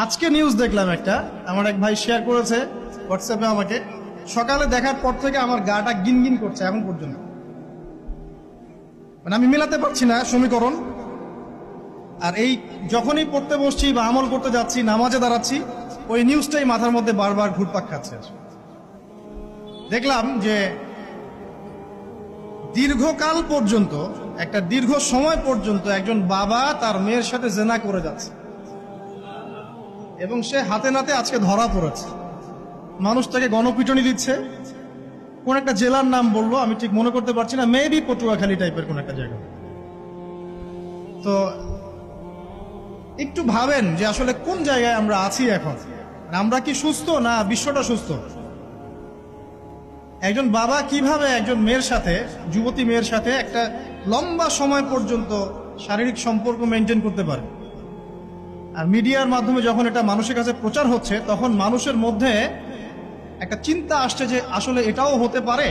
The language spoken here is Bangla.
আজকে নিউজ দেখলাম একটা, আমার এক ভাই শেয়ার করেছে হোয়াটসঅ্যাপে আমাকে। সকালে দেখার পর থেকে আমার গাটা গিনগিন করছে এখন পর্যন্ত। মানে আমি মেলাতে পারছি না সমীকরণ। আর এই যখনই পড়তে বসছি বা আমল করতে যাচ্ছি, নামাজে দাঁড়াচ্ছি, ওই নিউজটাই মাথার মধ্যে বারবার ঘুরপাক খাচ্ছে। দেখলাম যে দীর্ঘকাল পর্যন্ত, একটা দীর্ঘ সময় পর্যন্ত একজন বাবা তার মেয়ের সাথে জেনা করে যাচ্ছে এবং সে হাতে নাতে আজকে ধরা পড়েছে। মানুষ তাকে গণপিটুনি দিচ্ছে। কোন একটা জেলার নাম বললো, আমি ঠিক মনে করতে পারছি না, মেবি পটুয়াখালী টাইপের কোন একটা জায়গা। তো একটু ভাবেন যে আসলে কোন জায়গায় আমরা আছি এখন। আমরা কি সুস্থ না বিশ্বটা সুস্থ? একজন বাবা কিভাবে একজন মেয়ের সাথে, যুবতী মেয়ের সাথে একটা লম্বা সময় পর্যন্ত শারীরিক সম্পর্ক মেনটেন করতে পারে? আর মিডিয়ার মাধ্যমে যখন এটা মানুষের কাছে প্রচার হচ্ছে, তখন মানুষের মধ্যে একটা চিন্তা আসছে যে আসলে এটাও হতে পারে।